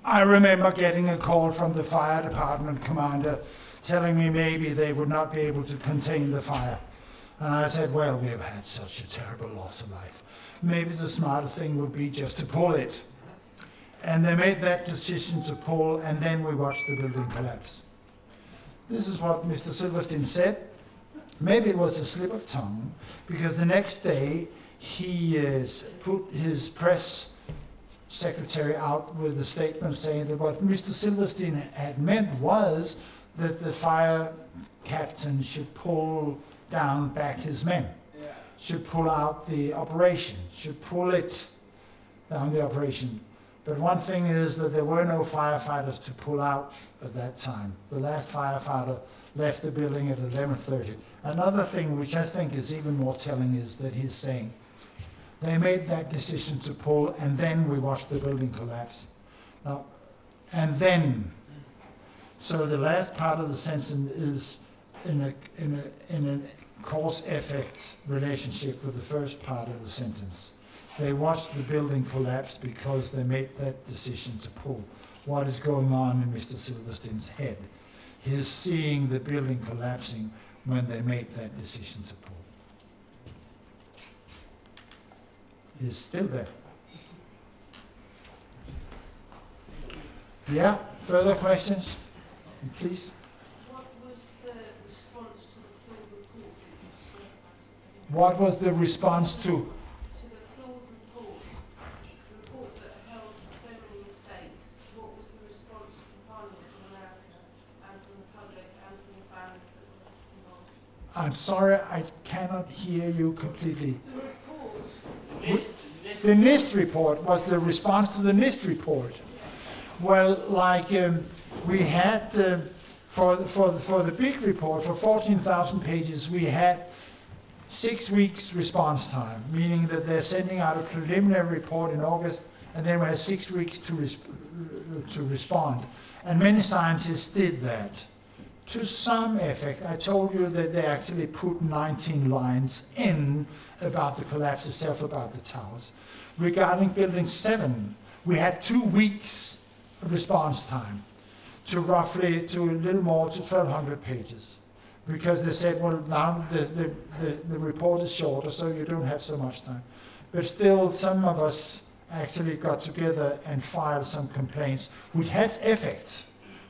I remember getting a call from the fire department commander telling me maybe they would not be able to contain the fire. And I said, well, we have had such a terrible loss of life. Maybe the smarter thing would be just to pull it. And they made that decision to pull, and then we watched the building collapse. This is what Mr. Silverstein said. Maybe it was a slip of tongue, because the next day he put his press secretary out with a statement saying that what Mr. Silverstein had meant was that the fire captain should pull down back his men, should pull out the operation, should pull it down the operation. But one thing is that there were no firefighters to pull out at that time. The last firefighter left the building at 11:30. Another thing which I think is even more telling is that he's saying, they made that decision to pull, and then we watched the building collapse. Now, and then, so the last part of the sentence is in a cause-effect relationship with the first part of the sentence. They watched the building collapse because they made that decision to pull. What is going on in Mr. Silverstein's head? He's seeing the building collapsing when they made that decision to pull. He's still there. Yeah, further questions? Please. What was the response to the flawed report that you spoke about? What was the response to? To the flawed report, the report that held so many mistakes. What was the response from Parliament in America and from the public and from the families that were involved? I'm sorry, I cannot hear you completely. The report. The NIST report was the response to the NIST report. Well, like we had for the big report, for 14,000 pages, we had 6 weeks response time, meaning that they're sending out a preliminary report in August, and then we had 6 weeks to respond. And many scientists did that. To some effect, I told you that they actually put 19 lines in about the collapse itself, about the towers. Regarding Building 7, we had 2 weeks of response time to a little more to 1,200 pages. Because they said, well, now the report is shorter, so you don't have so much time. But still, some of us actually got together and filed some complaints, which had effects,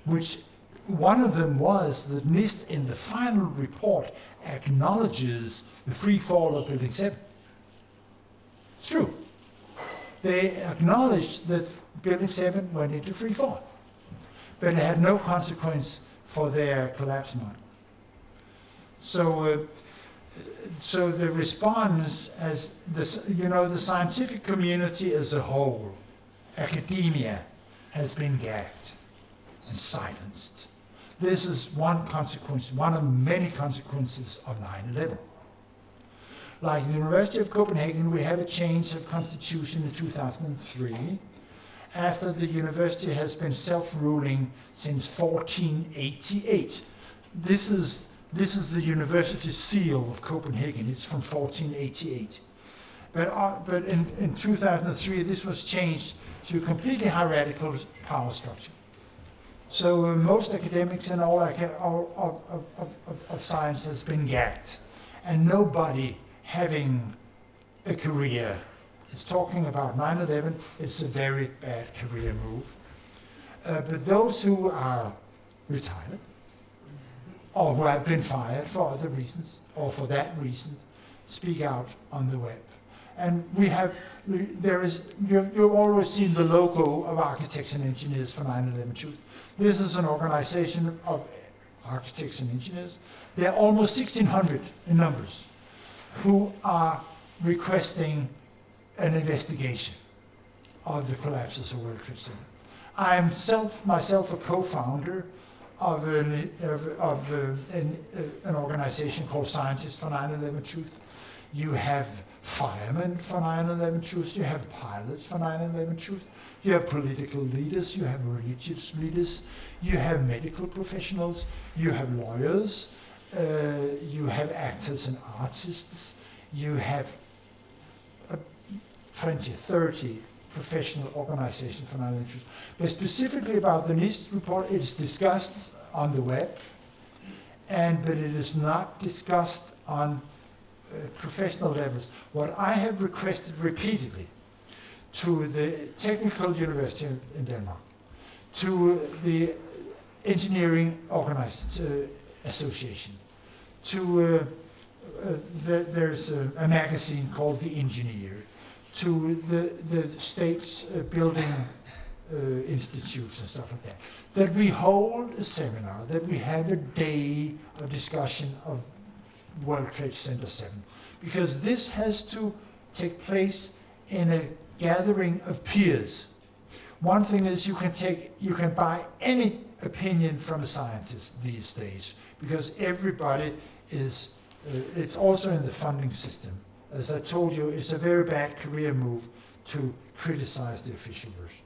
which one of them was that NIST in the final report acknowledges the free fall of Building 7. It's true. They acknowledged that Building 7 went into free fall, but it had no consequence for their collapse model. So the response, as the scientific community as a whole, academia, has been gagged and silenced. This is one consequence, one of many consequences of 9/11. Like the University of Copenhagen, we have a change of constitution in 2003, after the university has been self-ruling since 1488. This is the university seal of Copenhagen. It's from 1488. But in 2003, this was changed to a completely hierarchical power structure. So most academics and all of science has been gagged, and nobody having a career is talking about 9/11. It's a very bad career move. But those who are retired, or who have been fired for other reasons, or for that reason, speak out on the web. And you've always seen the logo of Architects and Engineers for 9/11 Truth. This is an organization of architects and engineers. There are almost 1,600 in numbers who are requesting an investigation of the collapses of World Trade Center. I am myself a co-founder of an organization called Scientists for 9/11 Truth. You have firemen for 9/11 Truth, you have pilots for 9/11 Truth, you have political leaders, you have religious leaders, you have medical professionals, you have lawyers, you have actors and artists, you have 20, 30 professional organization for national interest. But specifically about the NIST report, it is discussed on the web, but it is not discussed on professional levels. What I have requested repeatedly to the Technical University in Denmark, to the Engineering Association, to there's a magazine called The Engineer, to the state's building institutes and stuff like that we hold a seminar, that we have a day of discussion of World Trade Center 7, because this has to take place in a gathering of peers. One thing is you can buy any opinion from a scientist these days, because everybody is, it's also in the funding system. As I told you, it's a very bad career move to criticize the official version.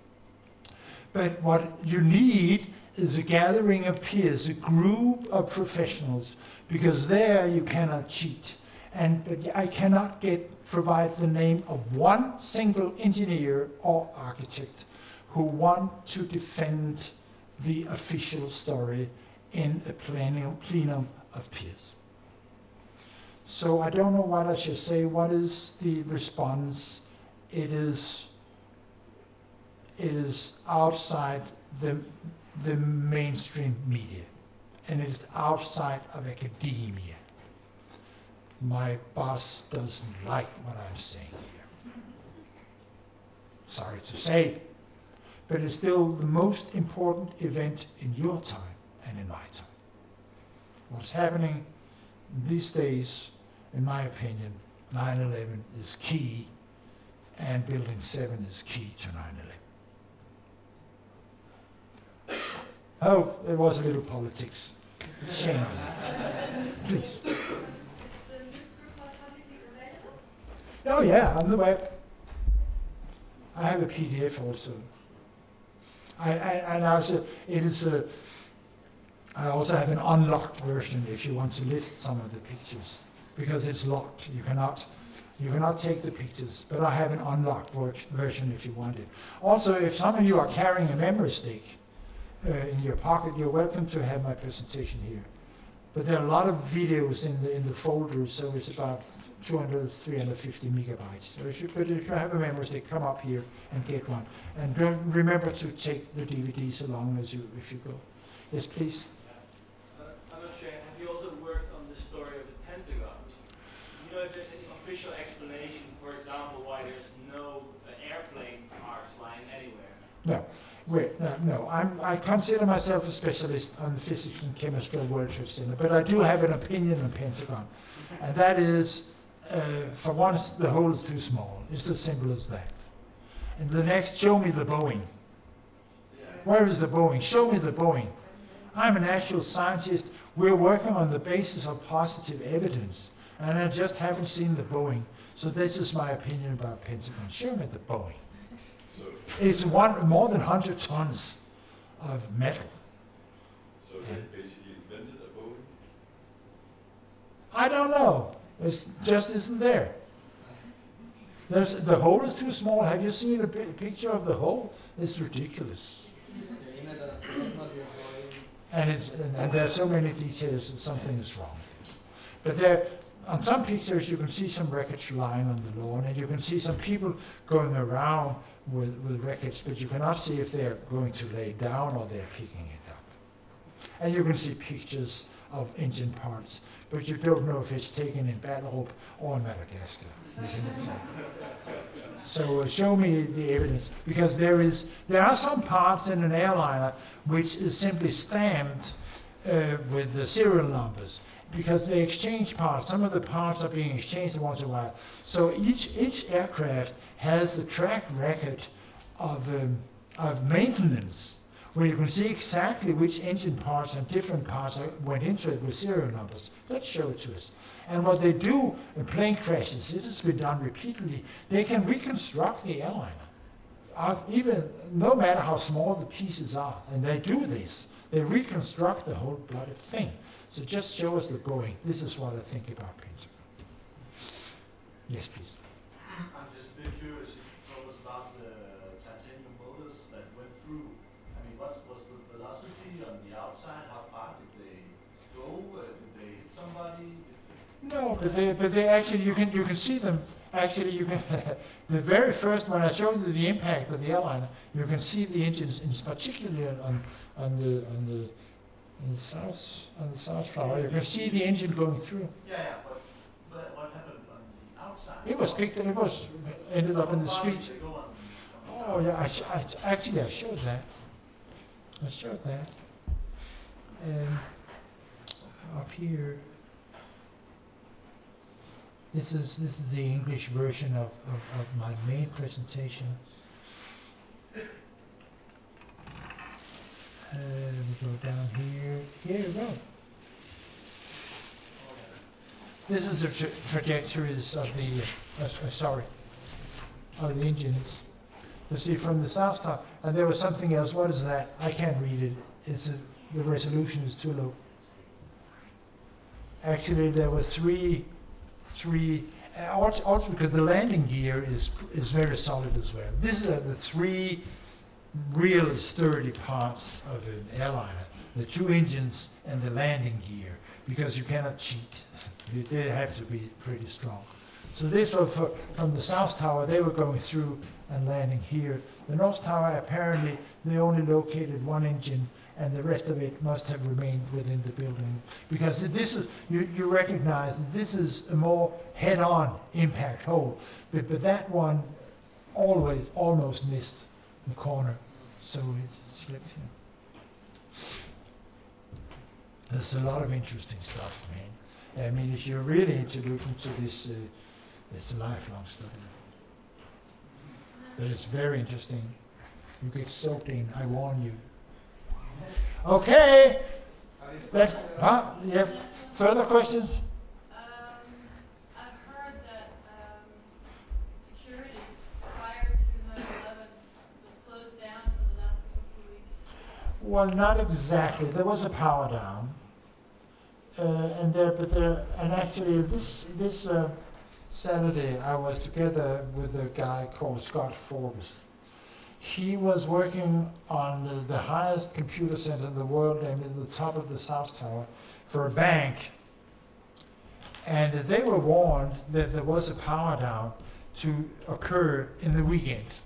But what you need is a gathering of peers, a group of professionals, because there you cannot cheat. But I cannot provide the name of one single engineer or architect who want to defend the official story in a plenum of peers. So I don't know what I should say. What is the response? It is outside the mainstream media, and it is outside of academia. My boss doesn't like what I'm saying here. Sorry to say, but it's still the most important event in your time and in my time. What's happening these days, in my opinion, 9/11 is key, and Building 7 is key to 9/11. Oh, there was a little politics. Shame on me. Please. Oh yeah, on the web. I have a PDF also. I also have an unlocked version if you want to lift some of the pictures, because it's locked. You cannot take the pictures, but I have an unlocked version if you want it. Also, if some of you are carrying a memory stick in your pocket, you're welcome to have my presentation here. But there are a lot of videos in the folders, so it's about 200, 350 megabytes. So if you have a memory stick, come up here and get one. And don't remember to take the DVDs along if you go. Yes, please. I'm not sure. Have you also worked on the story of the Pentagon? You know if there's any official explanation, for example, why there's no airplane parts lying anywhere? No. No. I consider myself a specialist on the physics and chemistry of World Trade Center, but I do have an opinion on Pentagon, and that is, for once, the hole is too small. It's as simple as that. And the next, show me the Boeing. Where is the Boeing? Show me the Boeing. I'm an actual scientist. We're working on the basis of positive evidence, and I just haven't seen the Boeing. So this is my opinion about Pentagon. Show me the Boeing. It's more than 100 tons of metal. So they basically invented a Boeing? I don't know. It just isn't there. The hole is too small. Have you seen a picture of the hole? It's ridiculous. And there are so many details that something is wrong. But on some pictures you can see some wreckage lying on the lawn, and you can see some people going around with wreckage, but you cannot see if they're going to lay down or they're picking it up. And you can see pictures of engine parts, but you don't know if it's taken in Ballerup or in Madagascar. So show me the evidence, because there are some parts in an airliner which is simply stamped with the serial numbers, because they exchange parts. Some of the parts are being exchanged once in a while. So each aircraft has a track record of maintenance, where you can see exactly which engine parts and different parts went into it with serial numbers. Let's show it to us. And what they do in plane crashes, it has been done repeatedly, they can reconstruct the airliner, even no matter how small the pieces are. And they do this. They reconstruct the whole bloody thing. So just show us the Boeing. This is what I think about Pentagon. Yes, please. I'm just a bit curious. You told us about the what was the velocity on the outside? How far did they go? Did they hit somebody? No, but they actually, you can see them. Actually, you can. The very first, when I showed you the impact of the airliner, you can see the engines, particularly on the south tower. You can see the engine going through. Yeah, but what happened on the outside? It was picked. It was ended up in the street. Did they go on Oh yeah, I showed that. I showed that. Up here. This is the English version of my main presentation. We go down here. Here we go. This is the trajectories of the of the engines. You see from the south tower, and there was something else. What is that? I can't read it. The resolution is too low. Actually, there were three. Also because the landing gear is very solid as well. These are the three really sturdy parts of an airliner: the two engines and the landing gear, because you cannot cheat. They have to be pretty strong. So this was from the south tower. They were going through and landing here. The north tower, apparently they only located one engine, and the rest of it must have remained within the building, because this is, you recognize that this is a more head-on impact hole, but that one almost missed the corner, so it slipped here. There's a lot of interesting stuff, man. I mean, if you're really into looking to this, it's a lifelong study. But it's very interesting. You get soaked in, I warn you. Okay, let's, you have further questions? I've heard that security prior to 9/11 was closed down for the last couple of weeks. Well, not exactly. There was a power down, and actually this Saturday I was together with a guy called Scott Forbes. He was working on the highest computer center in the world, named at the top of the South Tower, for a bank. And they were warned that there was a power down to occur in the weekend.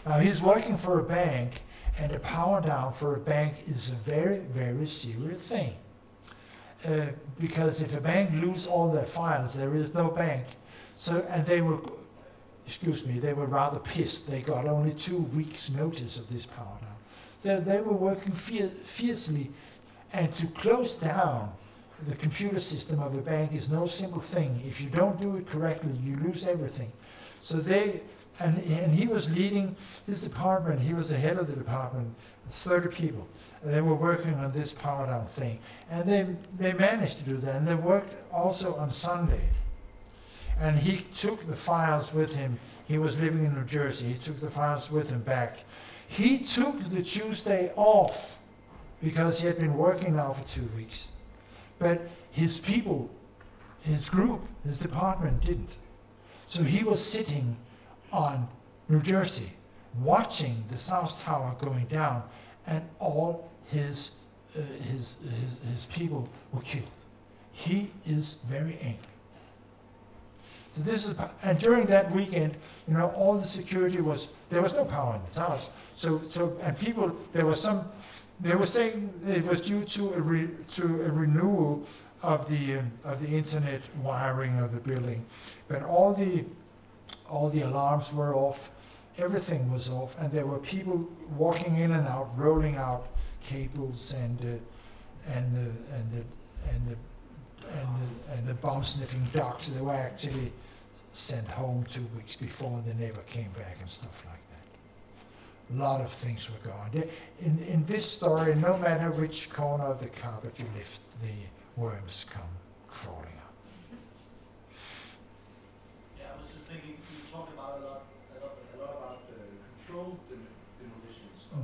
Now he's working for a bank, and a power down for a bank is a very, very serious thing. Because if a bank loses all their files, there is no bank. So, and they were rather pissed. They got only 2 weeks notice of this power down. So they were working fiercely, and to close down the computer system of a bank is no simple thing. If you don't do it correctly, you lose everything. So and he was leading his department. He was the head of the department, 30 people. They were working on this power down thing. And they managed to do that, and they worked also on Sunday. And he took the files with him. He was living in New Jersey. He took the files with him back. He took the Tuesday off because he had been working now for 2 weeks. But his people, his group, his department didn't. So he was sitting on New Jersey, watching the South Tower going down, and all his people were killed. He is very angry. So and during that weekend, all the security there was no power in the towers. And people, they were saying it was due to a renewal of the internet wiring of the building, but all the alarms were off, everything was off, and there were people walking in and out, rolling out cables and the bomb-sniffing dogs. They were actually sent home 2 weeks before. They never came back and stuff like that. A lot of things were gone. In this story, no matter which corner of the carpet you lift, the worms come crawling up. Yeah, I was just thinking, you talked about a lot about controlled demolitions of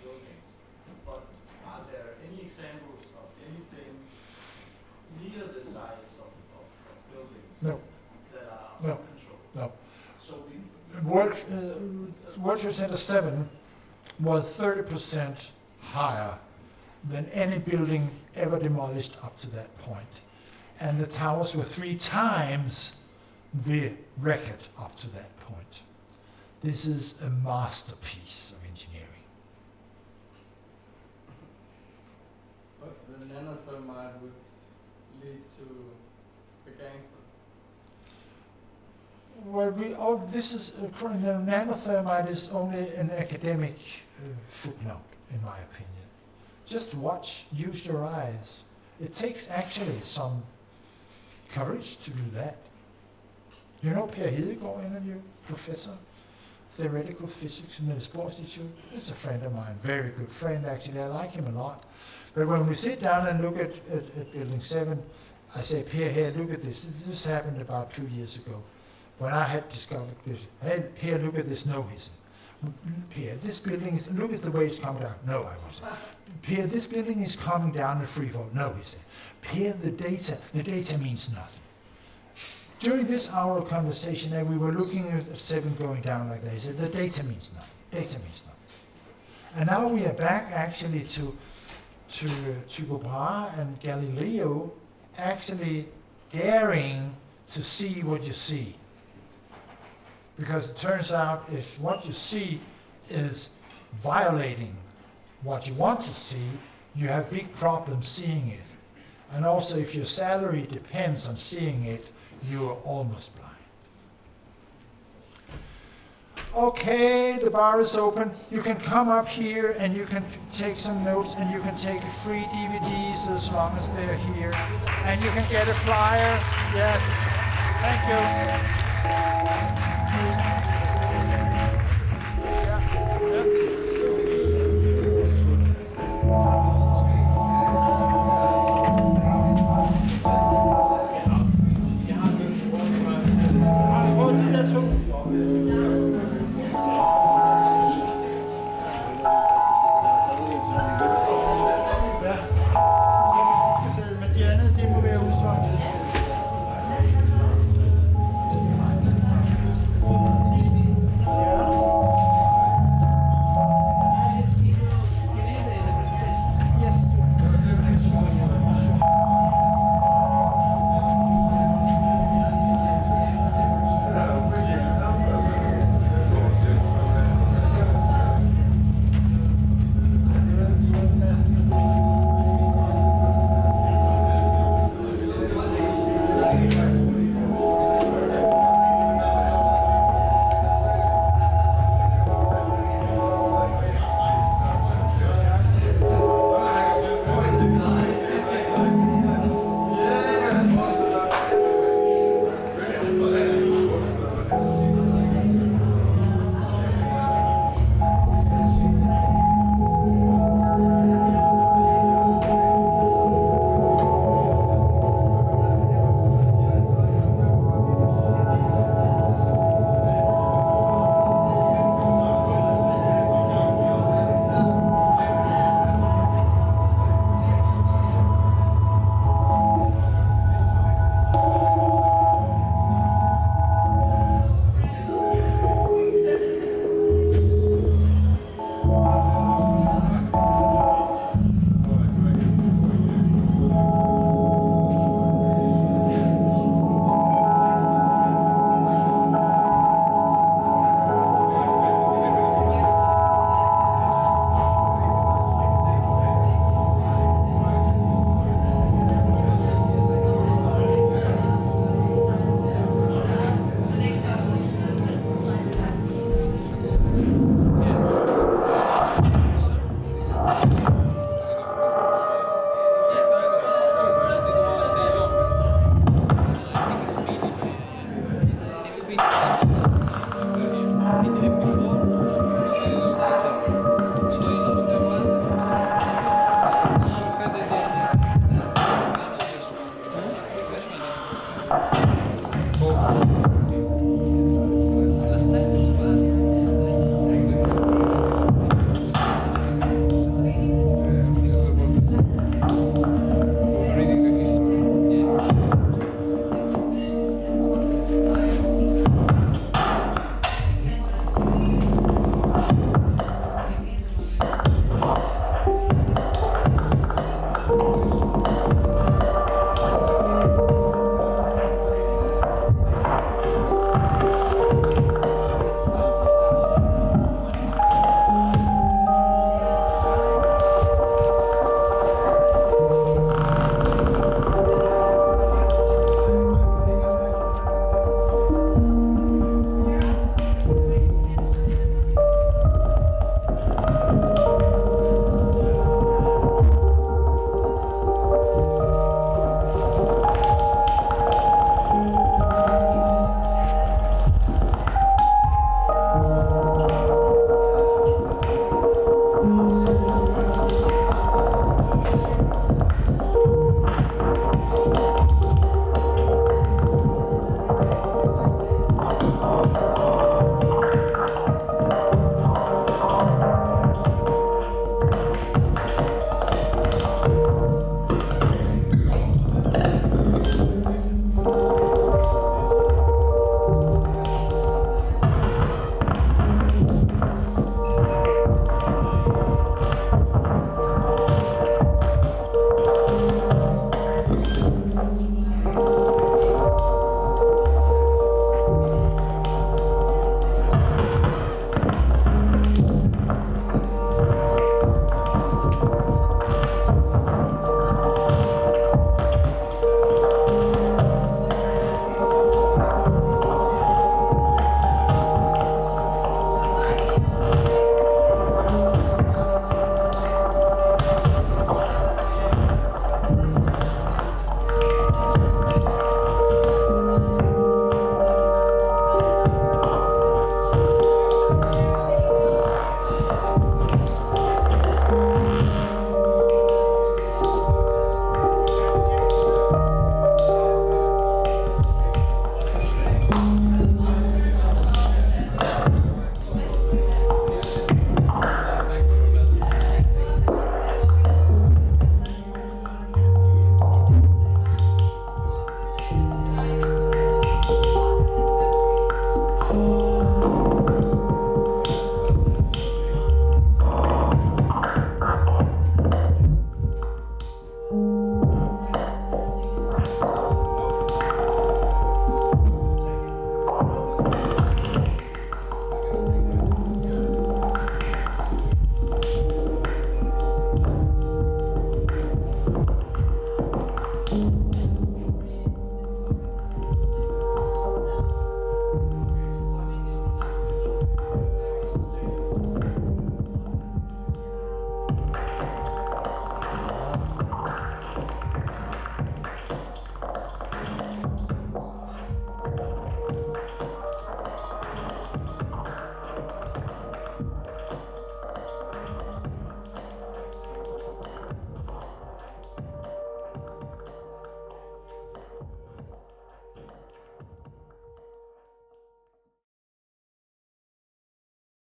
buildings, but are there any examples of anything near the size of buildings No. that are No. uncontrolled? No. So World Trade Center 7 was 30% higher than any building ever demolished up to that point. And the towers were 3 times the record up to that point. This is a masterpiece of engineering. But the nanothermite would lead to a gangster. Well, this is the nanothermite is only an academic footnote, in my opinion. Just watch, use your eyes. It takes actually some courage to do that. You know Per Hedegaard interview, professor, theoretical physics in the Sports Institute. He's a friend of mine, very good friend actually. I like him a lot. But when we sit down and look at Building 7, I say, Per, here, look at this. This happened about 2 years ago when I had discovered this. Hey, Per, look at this. No, he said. Per, this building is, look at the way it's coming down. No, I was. Per, this building is coming down in free fall. No, he said. Per, the data means nothing. During this hour of conversation, we were looking at 7 going down like that. He said, the data means nothing. Data means nothing. And now we are back actually to Tycho Brahe and Galileo actually daring to see what you see. Because it turns out if what you see is violating what you want to see, you have big problems seeing it. And also if your salary depends on seeing it, you are almost blind. Okay, the bar is open. You can come up here and you can take some notes and you can take free DVDs as long as they're here. And you can get a flyer. Yes. Thank you.